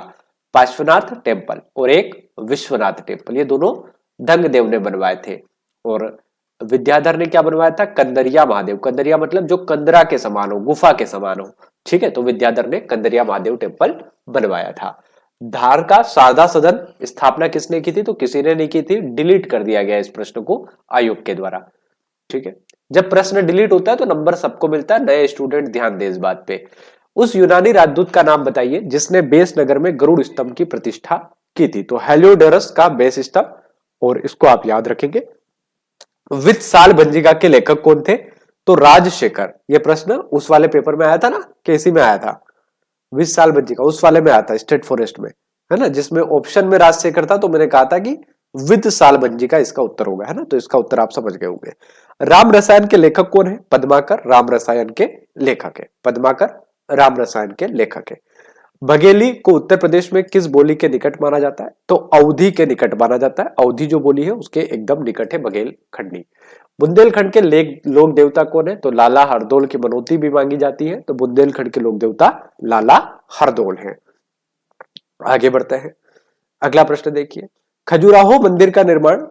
पार्श्वनाथ टेम्पल, और एक विश्वनाथ टेम्पल, ये दोनों धंगदेव ने बनवाए थे। और विद्याधर ने क्या बनवाया था? कंदरिया महादेव। कंदरिया मतलब जो कंदरा के समान हो, गुफा के समान हो। ठीक है, तो विद्याधर ने कंदरिया महादेव टेम्पल बनवाया था। धार का शारदा सदन स्थापना किसने की थी? तो किसी ने नहीं की थी, डिलीट कर दिया गया इस प्रश्न को आयोग के द्वारा। ठीक है, जब प्रश्न डिलीट होता है तो नंबर सबको मिलता है, नए स्टूडेंट ध्यान दे इस बात पे। उस यूनानी राजदूत का नाम बताइए जिसने बेस नगर में गरुड़ स्तंभ की प्रतिष्ठा की थी। तो हेलियोडोरस का बेस स्तंभ, और इसको आप याद रखेंगे। वित्त साल भंजिका के लेखक कौन थे? तो राजशेखर। यह प्रश्न उस वाले पेपर में आया था ना, कैसी में आया था? 20 साल बंजी का उस वाले में आता है स्टेट फॉरेस्ट में, है ना, जिसमें ऑप्शन में राजशेखर था, तो मैंने कहा था कि विद साल बंजी का इसका उत्तर होगा, है ना, तो इसका उत्तर आप समझ गए होंगे। राम रसायन के लेखक कौन है? पद्माकर राम रसायन के लेखक है, पद्माकर राम रसायन के लेखक है। बघेली को उत्तर प्रदेश में किस बोली के निकट माना जाता है? तो अवधी के निकट माना जाता है, अवधी जो बोली है उसके एकदम निकट है बघेल खंडी। बुंदेलखंड के लोक देवता कौन है? तो लाला हरदौल की मनौती भी मांगी जाती है, तो बुंदेलखंड के लोक देवता लाला हरदौल है। आगे बढ़ते हैं, अगला प्रश्न देखिए, खजुराहो मंदिर का निर्माण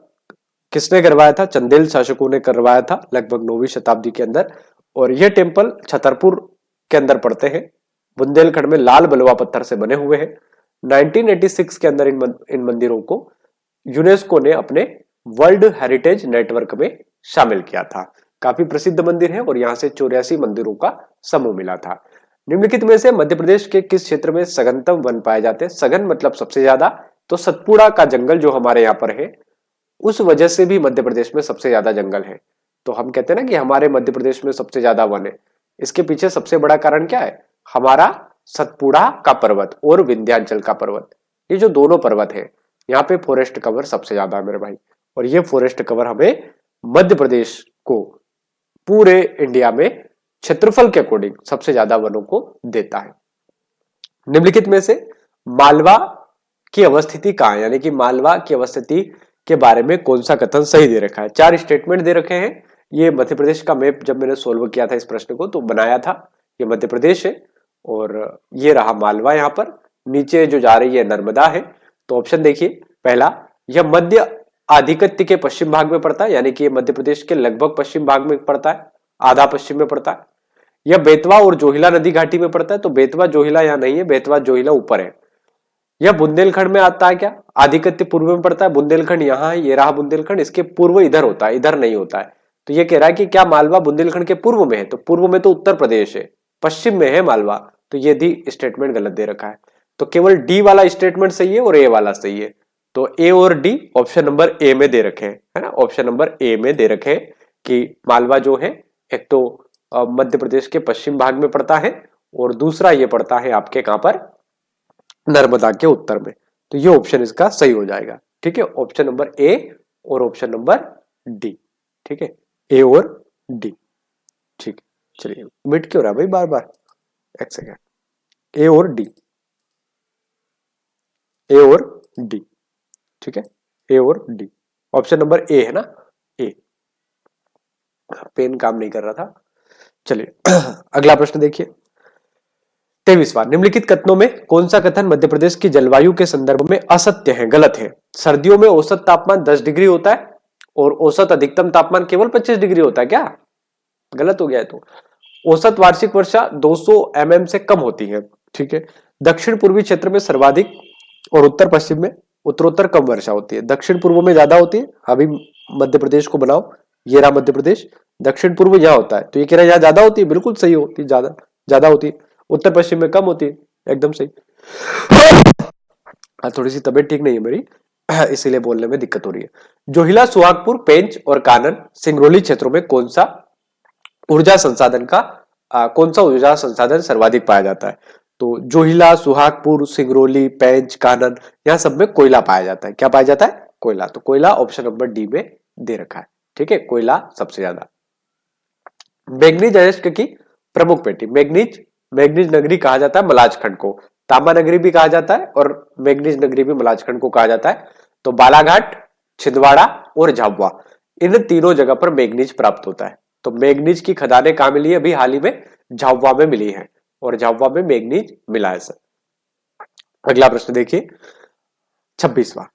किसने करवाया था? चंदेल शासकों ने करवाया था लगभग 9वीं शताब्दी के अंदर, और यह टेम्पल छतरपुर के अंदर पड़ते हैं, बुंदेलखंड में लाल बलुआ पत्थर से बने हुए हैं। 1986 के अंदर इन मंदिरों को यूनेस्को ने अपने वर्ल्ड हेरिटेज नेटवर्क में शामिल किया था। काफी प्रसिद्ध मंदिर है और यहां से 84 मंदिरों का समूह मिला था। निम्नलिखित में से मध्य प्रदेश के किस क्षेत्र में सघनतम वन पाए जाते हैं? सघन मतलब सबसे ज्यादा, तो सतपुड़ा का जंगल जो हमारे यहाँ पर है, उस वजह से भी मध्य प्रदेश में सबसे ज्यादा जंगल है। तो हम कहते हैं ना कि हमारे मध्य प्रदेश में सबसे ज्यादा वन है, इसके पीछे सबसे बड़ा कारण क्या है? हमारा सतपुड़ा का पर्वत और विंध्याचल का पर्वत, ये जो दोनों पर्वत है, यहाँ पे फॉरेस्ट कवर सबसे ज्यादा है मेरे भाई, और ये फॉरेस्ट कवर हमें मध्य प्रदेश को पूरे इंडिया में क्षेत्रफल के अकॉर्डिंग सबसे ज्यादा वनों को देता है। निम्नलिखित में से मालवा की अवस्थिति कहां है, यानी कि मालवा की अवस्थिति के बारे में कौन सा कथन सही दे रखा है? 4 स्टेटमेंट दे रखे हैं। ये मध्य प्रदेश का मैप जब मैंने सोल्व किया था इस प्रश्न को तो बनाया था, ये मध्य प्रदेश है और ये रहा मालवा, यहाँ पर नीचे जो जा रही है नर्मदा है। तो ऑप्शन देखिए, पहला, यह मध्य आधिपत्य के पश्चिम भाग में पड़ता है, यानी कि मध्य प्रदेश के लगभग पश्चिम भाग में पड़ता है, आधा पश्चिम में पड़ता है। यह बेतवा और जोहिला नदी घाटी में पड़ता है, तो बेतवा जोहिला यहाँ नहीं है, बेतवा जोहिला ऊपर है। यह बुंदेलखंड में आता है क्या? आधिपत्य पूर्व में पड़ता है, बुंदेलखंड यहाँ है, ये रहा बुंदेलखंड, इसके पूर्व इधर होता है, इधर नहीं होता है। तो ये कह रहा है कि क्या मालवा बुंदेलखंड के पूर्व में है? तो पूर्व में तो उत्तर प्रदेश है, पश्चिम में है मालवा, तो ये भी स्टेटमेंट गलत दे रखा है। तो केवल डी वाला स्टेटमेंट सही है और ए वाला सही है, तो ए और डी ऑप्शन नंबर ए में दे रखे हैं, है ना, ऑप्शन नंबर ए में दे रखे हैं कि मालवा जो है एक तो मध्य प्रदेश के पश्चिम भाग में पड़ता है और दूसरा ये पड़ता है आपके कहां पर? नर्मदा के उत्तर में। तो ये ऑप्शन इसका सही हो जाएगा, ठीक है, ऑप्शन नंबर ए और ऑप्शन नंबर डी, ठीक है, ए और डी, ठीक है। चलिए, मिट क्यों रहा भाई बार बार, एक सेकेंड, ए और डी, ए और डी, ठीक है, ए और डी, ऑप्शन नंबर ए है ना, ए। पेन काम नहीं कर रहा था। चलिए अगला प्रश्न देखिए, 23वां, निम्नलिखित कथनों में कौन सा कथन मध्य प्रदेश की जलवायु के संदर्भ में असत्य है, गलत है? सर्दियों में औसत तापमान 10 डिग्री होता है और औसत अधिकतम तापमान केवल 25 डिग्री होता है, क्या गलत हो गया है? तो औसत वार्षिक वर्षा 200 mm से कम होती है, ठीक है। दक्षिण पूर्वी क्षेत्र में सर्वाधिक और उत्तर पश्चिम में उत्तरोत्तर कम वर्षा होती है, दक्षिण पूर्व में ज्यादा होती है। अभी मध्य प्रदेश को बनाओ, ये रहा मध्य प्रदेश, दक्षिण पूर्व यहां होता है, तो ये कह रहा है यहां ज्यादा होती है, बिल्कुल सही होती है, ज्यादा ज्यादा होती है। उत्तर पश्चिम में कम होती है, एकदम सही। थोड़ी सी तबीयत ठीक नहीं है मेरी, इसीलिए बोलने में दिक्कत हो रही है। जोहिला, सुहागपुर, पेंच और कानन, सिंगरौली क्षेत्रों में कौन सा ऊर्जा संसाधन सर्वाधिक पाया जाता है? तो जोहिला, सुहागपुर, सिंगरौली, पेंच, कानन, यहाँ सब में कोयला पाया जाता है। क्या पाया जाता है? कोयला। तो कोयला ऑप्शन नंबर डी में दे रखा है, ठीक है, कोयला सबसे ज्यादा। मैग्नीज अयस्क की प्रमुख पेटी, मैग्नीज नगरी कहा जाता है मलाज खंड को, तांबा नगरी भी कहा जाता है और मैग्नीज नगरी भी मलाज खंड को कहा जाता है। तो बालाघाट, छिंदवाड़ा और झाबुआ, इन तीनों जगह पर मैग्नीज प्राप्त होता है। तो मैग्नीज की खदानें कहां मिली है? अभी हाल ही में झाबुआ में मिली है और झाबुआ में मैग्नीज मिला है सर। अगला प्रश्न देखिए, 26वां,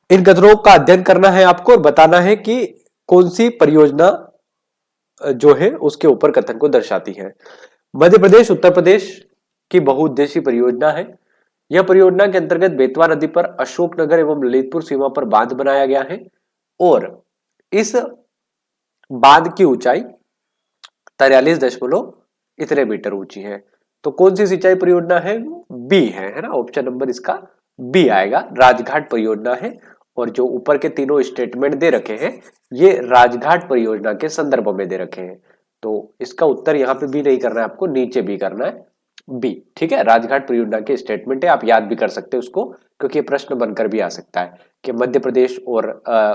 इन कथनों का अध्ययन करना है आपको और बताना है कि कौन सी परियोजना जो है उसके ऊपर कथन को दर्शाती है। मध्य प्रदेश उत्तर प्रदेश की बहुउद्देशीय परियोजना है। यह परियोजना के अंतर्गत बेतवा नदी पर अशोकनगर एवं ललितपुर सीमा पर बांध बनाया गया है और इस बांध की ऊंचाई 43 दशमलव इतने मीटर ऊंची है। तो कौन सी सिंचाई परियोजना है? बी है ना, ऑप्शन नंबर इसका बी आएगा, राजघाट परियोजना है। और जो ऊपर के तीनों स्टेटमेंट दे रखे हैं ये राजघाट परियोजना के संदर्भ में दे रखे हैं। तो इसका उत्तर यहाँ पे भी नहीं करना है आपको, नीचे भी करना है, बी। ठीक है, राजघाट परियोजना के स्टेटमेंट है, आप याद भी कर सकते हैं उसको, क्योंकि प्रश्न बनकर भी आ सकता है कि मध्य प्रदेश और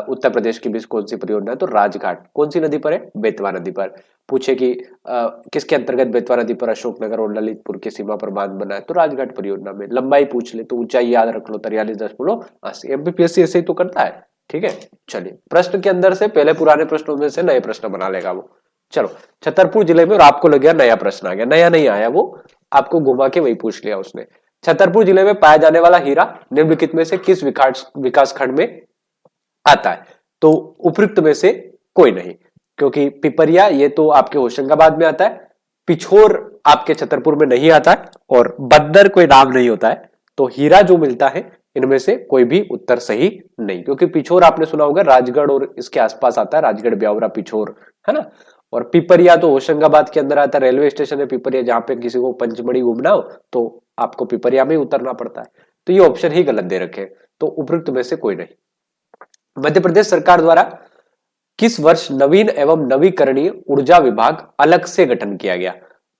उत्तर प्रदेश के बीच कौन सी परियोजना है, तो राजघाट कौन सी नदी पर है, बेतवा नदी पर। पूछे कि किसके अंतर्गत बेतवा नदी पर अशोकनगर और ललितपुर की सीमा पर बांध बना है, तो राजघाट परियोजना में। लंबाई पूछ ले तो ऊंचाई याद रख लो, 43.80। एमपीपीएससी ऐसे ही तो करता है। ठीक है, चलिए प्रश्न के अंदर से पहले पुराने प्रश्नों में से नए प्रश्न बना लेगा वो। चलो, छतरपुर जिले में, और आपको लग गया नया प्रश्न आ गया, नया नहीं आया वो, आपको घुमा के वही पूछ लिया उसने। छतरपुर जिले में पाया जाने वाला हीरा निम्नलिखित में से किस विकास खंड में आता है, तो उपयुक्त में से कोई नहीं, क्योंकि पिपरिया ये तो आपके होशंगाबाद में आता है, पिछोर आपके छतरपुर में नहीं आता है, और बद्दर कोई नाम नहीं होता है, तो हीरा जो मिलता है इनमें से कोई भी उत्तर सही नहीं, क्योंकि पिछोर आपने सुना होगा राजगढ़ और इसके आसपास आता है, राजगढ़ ब्यावरा पिछोर, है ना। और पिपरिया तो होशंगाबाद के अंदर आता है, रेलवे स्टेशन है पिपरिया, जहां पे किसी को पंचमढ़ी घूमना हो तो आपको पिपरिया में ही उतरना पड़ता है। तो ये ऑप्शन ही गलत दे रखे, तो उपयुक्त में से कोई नहीं। मध्य प्रदेश सरकार द्वारा किस वर्ष नवीन एवं नवीकरणीय ऊर्जा विभाग अलग से गठन किया गया,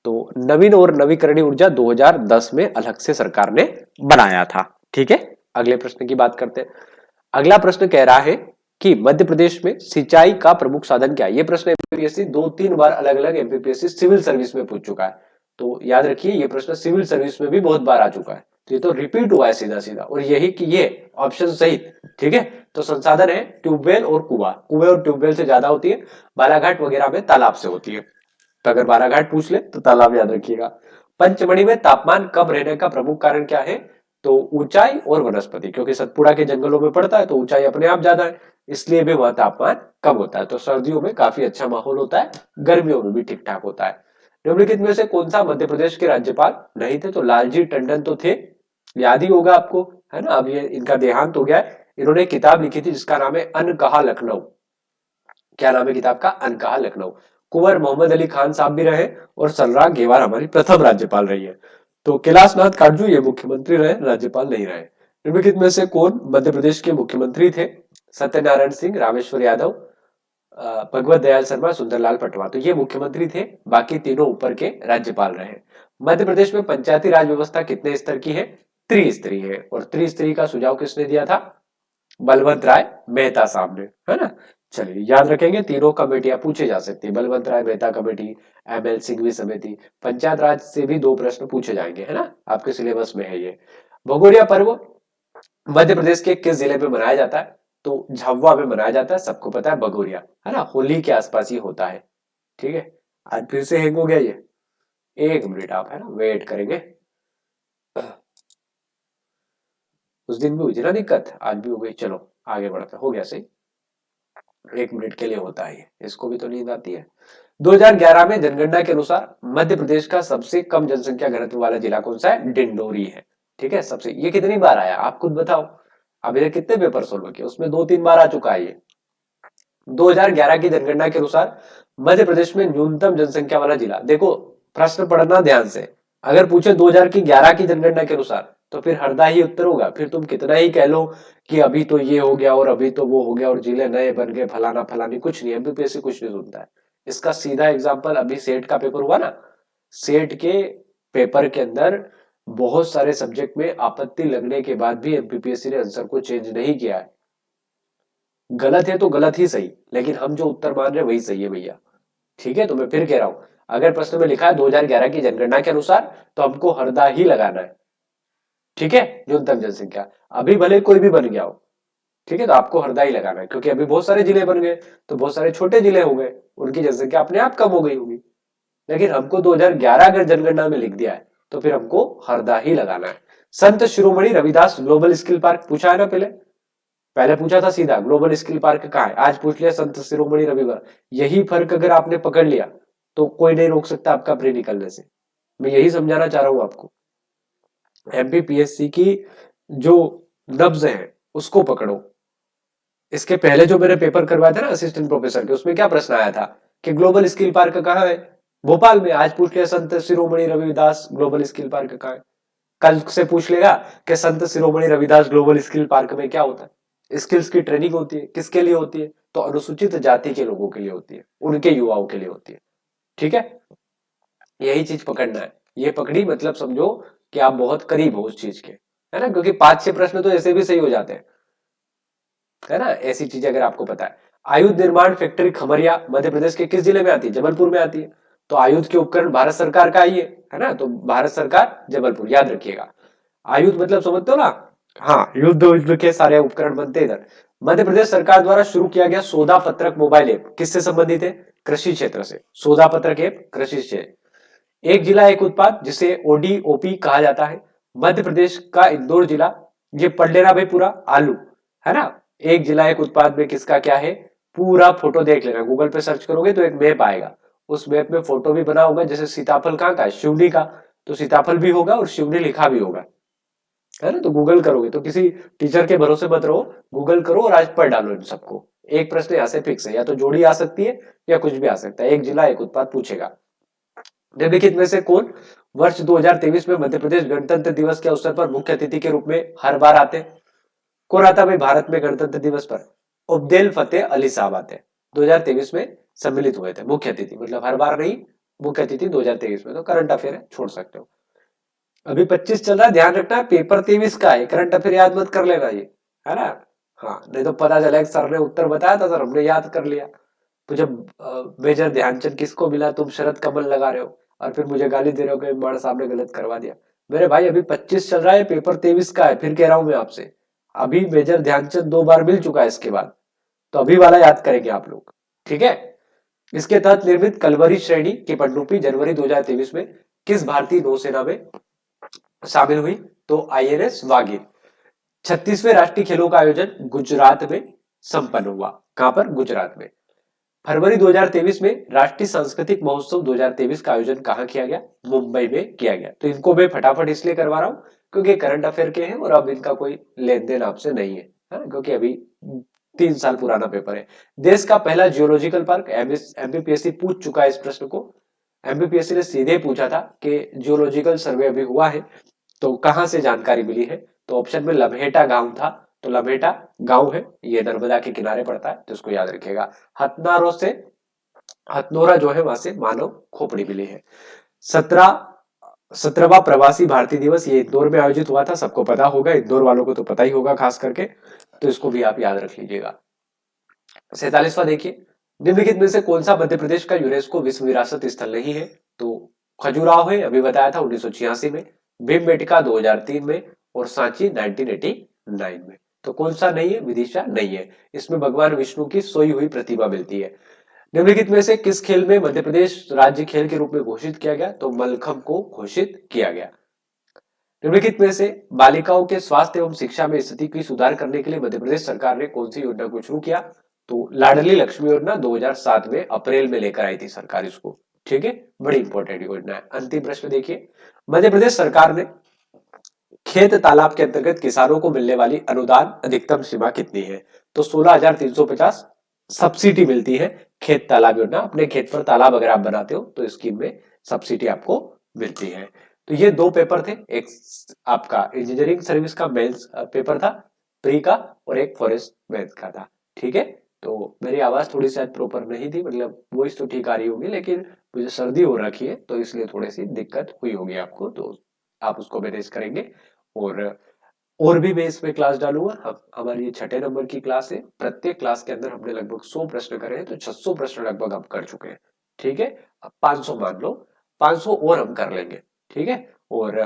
तो नवीन और नवीकरणीय ऊर्जा 2010 में अलग से सरकार ने बनाया था। ठीक है, अगले प्रश्न की बात करते हैं। अगला प्रश्न कह रहा है कि मध्य प्रदेश में सिंचाई का प्रमुख साधन क्या है। यह प्रश्न एमपीपीएससी 2-3 बार अलग अलग एमपीपीएससी सिविल सर्विस में पूछ चुका है, तो याद रखिए ये प्रश्न सिविल सर्विस में भी बहुत बार आ चुका है, तो ये तो रिपीट हुआ है सीधा सीधा, और यही कि ये ऑप्शन सही। ठीक है, तो संसाधन है ट्यूबवेल और कुआं, कुएं और ट्यूबवेल से ज्यादा होती है, बालाघाट वगैरह में तालाब से होती है, तो अगर बालाघाट पूछ ले तो तालाब याद रखिएगा। पंचमढ़ी में तापमान कम रहने का प्रमुख कारण क्या है, तो ऊंचाई और वनस्पति, क्योंकि सतपुड़ा के जंगलों में पड़ता है तो ऊंचाई अपने आप ज्यादा है, इसलिए भी वह तापमान कम होता है, तो सर्दियों में काफी अच्छा माहौल होता है, गर्मियों में भी ठीक ठाक होता है। निम्नलिखित में से कौन सा मध्य प्रदेश के राज्यपाल नहीं थे, तो लालजी टंडन तो थे, याद ही होगा आपको, है ना। अब ये इनका देहांत हो गया है। इन्होंने किताब लिखी थी जिसका नाम है अनकहा लखनऊ। क्या नाम है किताब का, अनकहा लखनऊ। कुंवर मोहम्मद अली खान साहब भी रहे, और सलराग गेवार हमारी प्रथम राज्यपाल रही है। तो कैलाशनाथ काटजू ये मुख्यमंत्री रहे, राज्यपाल नहीं रहे। निम्नलिखित में से कौन मध्य प्रदेश के मुख्यमंत्री थे, सत्यनारायण सिंह, रामेश्वर यादव, भगवत दयाल शर्मा, सुंदरलाल पटवा, तो ये मुख्यमंत्री थे, बाकी तीनों ऊपर के राज्यपाल रहे। मध्य प्रदेश में पंचायती राज व्यवस्था कितने स्तर की है, त्रिस्तरीय है, और त्रिस्तरीय का सुझाव किसने दिया था, बलवंत राय मेहता साहब ने, है ना। चलिए याद रखेंगे, तीनों कमेटियां पूछे जा सकती है, बलवंत राय मेहता कमेटी, एमएल सिंघवी समिति। पंचायत राज से भी 2 प्रश्न पूछे जाएंगे, है ना, आपके सिलेबस में है ये। भगोरिया पर्व मध्य प्रदेश के किस जिले में मनाया जाता है, तो झाबुआ में मनाया जाता है, सबको पता है भगोरिया, है ना, होली के आसपास ही होता है। ठीक है, आज फिर से हैंग हो गया ये, 1 मिनट आप, है ना, वेट करेंगे। उस दिन भी हुई थी ना दिक्कत, आज भी हो गई, चलो आगे बढ़ते, हो गया सही। 1 मिनट के लिए होता है ये, इसको भी तो नींद आती है। 2011 में जनगणना के अनुसार मध्य प्रदेश का सबसे कम जनसंख्या घनत्व वाला जिला कौन सा है, डिंडोरी है। ठीक है, सबसे, ये कितनी बार आया आप खुद बताओ, अभी तक कितने पेपर सोल्व किए, उसमें 2-3 बार आ चुका है ये। 2011 की जनगणना के अनुसार मध्य प्रदेश में न्यूनतम जनसंख्या वाला जिला, देखो प्रश्न पढ़ना ध्यान से, अगर पूछे 2011 की जनगणना के अनुसार तो फिर हरदा ही उत्तर होगा, फिर तुम कितना ही कह लो कि अभी तो ये हो गया और अभी तो वो हो गया और जिले नए बन गए, फलाना फलानी, कुछ नहीं, एमपीपीएससी कुछ नहीं सुनता है। इसका सीधा एग्जांपल, अभी सेट का पेपर हुआ ना, सेट के पेपर के अंदर बहुत सारे सब्जेक्ट में आपत्ति लगने के बाद भी एमपीपीएससी ने आंसर को चेंज नहीं किया है। गलत है तो गलत ही सही, लेकिन हम जो उत्तर मान रहे हैं वही सही है भैया। ठीक है, तो मैं फिर कह रहा हूं, अगर प्रश्न में लिखा है 2011 की जनगणना के अनुसार तो हमको हरदा ही लगाना है। ठीक है, न्यूनतम जनसंख्या, अभी भले कोई भी बन गया हो, ठीक है, तो आपको हरदा ही लगाना है, क्योंकि अभी बहुत सारे जिले बन गए, तो बहुत सारे छोटे जिले हो गए, उनकी जनसंख्या अपने आप कम हो गई होगी। लेकिन हमको 2011 अगर जनगणना में लिख दिया है तो फिर हमको हरदा ही लगाना है। Sant Shiromani Ravidas global skill park पूछा है ना, पहले पहले पूछा था सीधा ग्लोबल स्किल पार्क कहाँ है, आज पूछ लिया संत शिरोमणि रविदास। यही फर्क अगर आपने पकड़ लिया तो कोई नहीं रोक सकता आपका प्री निकलने से। मैं यही समझाना चाह रहा हूं आपको, एमपीपीएससी की जो नब्ज है उसको पकड़ो। इसके पहले जो मैंने पेपर करवाया था ना असिस्टेंट प्रोफेसर के, उसमें क्या प्रश्न आया था कि ग्लोबल स्किल पार्क कहाँ है, भोपाल में। आज पूछ लिया Sant Shiromani Ravidas global skill park कहाँ है, कल से पूछ लेगा कि Sant Shiromani Ravidas global skill park में क्या होता है। स्किल्स की ट्रेनिंग होती है, किसके लिए होती है, तो अनुसूचित जाति के लोगों के लिए होती है, उनके युवाओं के लिए होती है। ठीक है, यही चीज पकड़ना है। ये पकड़ी मतलब समझो कि आप बहुत करीब हो उस चीज के, है ना, क्योंकि 5-6 प्रश्न तो ऐसे भी सही हो जाते हैं, है ना, ऐसी चीजें अगर आपको पता है। आयुध निर्माण फैक्ट्री खमरिया मध्य प्रदेश के किस जिले में आती है? जबलपुर में आती है। तो आयुध के उपकरण भारत सरकार का ही है ना, तो भारत सरकार जबलपुर, याद रखिएगा। आयुध मतलब समझते हो ना, हाँ, युद्ध के सारे उपकरण बनते हैं इधर। मध्य प्रदेश सरकार द्वारा शुरू किया गया सोदा पत्रक मोबाइल ऐप किससे संबंधित है? कृषि क्षेत्र से। सोदा पत्रक ऐप कृषि से। एक जिला एक उत्पाद जिसे ओडीओपी कहा जाता है, मध्य प्रदेश का इंदौर जिला, ये पढ़ लेना भाई पूरा, आलू, है ना। एक जिला एक उत्पाद में किसका क्या है, पूरा फोटो देख लेना, गूगल पे सर्च करोगे तो एक मैप आएगा, उस मैप में फोटो भी बना होगा, जैसे सीताफल कहाँ का है, शिवनी का, तो सीताफल भी होगा और शिवनी लिखा भी होगा, है ना। तो गूगल करोगे तो किसी टीचर के भरोसे मत रहो, गूगल करो और आज पढ़ डालो इन सबको। एक प्रश्न यहाँ से फिक्स है, या तो जोड़ी आ सकती है या कुछ भी आ सकता है, एक जिला एक उत्पाद पूछेगा। निम्नलिखित में से कौन वर्ष 2023 में मध्य प्रदेश गणतंत्र दिवस के अवसर पर मुख्य अतिथि के रूप में हर बार आते हैं? कौन आता है भाई भारत में गणतंत्र दिवस पर? अब्देल फतेह अली साहब आते हैं, 2023 में सम्मिलित हुए थे मुख्य अतिथि, मतलब हर बार नहीं, मुख्य अतिथि 2023 में। तो करंट अफेयर है, छोड़ सकते हो। अभी 25 चल रहा है, ध्यान रखना, पेपर 23 का है, करंट अफेयर याद मत कर लेना ये, है ना। हाँ, नहीं तो पता चला सर ने उत्तर बताया था, सर हमने याद कर लिया। तो जब मेजर ध्यानचंद किसको मिला, तुम शरद कमल लगा रहे हो और फिर मुझे गाली दे रहे हो कि बड़ा साहब ने गलत करवा दिया। मेरे भाई अभी 25 चल रहा है, पेपर 23 का है, फिर कह रहा हूं मैं आपसे, अभी मेजर ध्यानचंद 2 बार मिल चुका है इसके बाद, तो अभी वाला याद करेंगे आप लोग, ठीक है। इसके तहत निर्मित कलवरी श्रेणी की पनडुब्बी जनवरी 2023 में किस भारतीय नौसेना में शामिल हुई? तो आईएनएस वागिर। 36वें राष्ट्रीय खेलों का आयोजन गुजरात में संपन्न हुआ, कहां पर? गुजरात में। फरवरी 2023 में राष्ट्रीय सांस्कृतिक महोत्सव 2023 का आयोजन कहां किया गया? मुंबई में किया गया। तो इनको मैं फटाफट इसलिए करवा रहा हूं क्योंकि करंट अफेयर के हैं और अब इनका कोई लेन देन आपसे नहीं है, क्योंकि अभी 3 साल पुराना पेपर है। देश का पहला जियोलॉजिकल पार्क, एमपीपीएससी पूछ चुका है इस प्रश्न को, एमपीपीएससी ने सीधे पूछा था कि जियोलॉजिकल सर्वे अभी हुआ है तो कहां से जानकारी मिली है? तो ऑप्शन में लम्हेटा गांव था, तो लम्हेटा गांव है, ये नर्मदा के किनारे पड़ता है, तो इसको याद रखिएगा। हथनारों से, हथनोरा जो है वहां से मानव खोपड़ी मिली है। 17वां प्रवासी भारतीय दिवस ये इंदौर में आयोजित हुआ था, सबको पता होगा, इंदौर वालों को तो पता ही होगा खास करके, तो इसको भी आप याद रख लीजिएगा। 47वां देखिए, निम्नलिखित में से कौन सा मध्य प्रदेश का यूनेस्को विश्व विरासत स्थल नहीं है? तो खजुराहो है, अभी बताया था 1986 में, भीमबेटका 2003 में और सांची 1989 में। तो कौन सा नहीं है? विदिशा नहीं है, इसमें भगवान विष्णु की सोई हुई प्रतिमा मिलती है। निम्नलिखित में से किस खेल में मध्य प्रदेश राज्य खेल के रूप में घोषित किया गया? तो मलखंब को घोषित किया गया। निम्नलिखित में से बालिकाओं के स्वास्थ्य एवं शिक्षा में स्थिति की सुधार करने के लिए मध्य प्रदेश सरकार ने कौन सी योजना को शुरू किया? तो लाडली लक्ष्मी योजना 2007 में अप्रैल में लेकर आई थी सरकार इसको, ठीक है, बड़ी इंपॉर्टेंट योजना है। अंतिम प्रश्न देखिए, मध्य प्रदेश सरकार ने खेत तालाब के अंतर्गत किसानों को मिलने वाली अनुदान अधिकतम सीमा कितनी है? तो 16,350 सब्सिडी मिलती है खेत तालाब योजना, अपने खेत पर तालाब अगर आप बनाते हो तो स्कीम में सब्सिडी आपको मिलती है। तो ये 2 पेपर थे, एक आपका इंजीनियरिंग सर्विस का मेंस पेपर था प्री का, और एक फॉरेस्ट मैथ का था, ठीक है। तो मेरी आवाज थोड़ी शायद प्रॉपर नहीं थी, मतलब वॉइस तो ठीक आ रही होगी, लेकिन मुझे सर्दी हो रखी है तो इसलिए थोड़ी सी दिक्कत हुई होगी आपको, तो आप उसको मैनेज करेंगे। और और भी मैं इसमें क्लास डालूंगा, हमारी ये 6 नंबर की क्लास है, प्रत्येक क्लास के अंदर हमने लगभग 100 प्रश्न करे हैं, तो 600 प्रश्न लगभग हम कर चुके हैं, ठीक है। अब 500 मान लो, 500 और हम कर लेंगे, ठीक है। और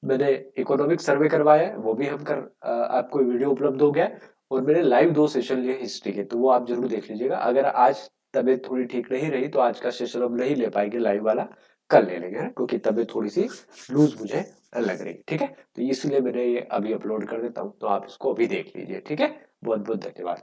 मैंने इकोनॉमिक सर्वे करवाया है, वो भी हम आपको वीडियो उपलब्ध हो गया है। और मैंने लाइव 2 सेशन लिए हिस्ट्री के, तो वो आप जरूर देख लीजिएगा। अगर आज तबीयत थोड़ी ठीक नहीं रही तो आज का सेशन हम नहीं ले पाएंगे लाइव वाला, कल ले लेंगे, क्योंकि तबीयत थोड़ी सी लूज मुझे लग रही, ठीक है। तो इसलिए मैंने ये अभी अपलोड कर देता हूँ, तो आप इसको अभी देख लीजिए, ठीक है। बहुत बहुत धन्यवाद।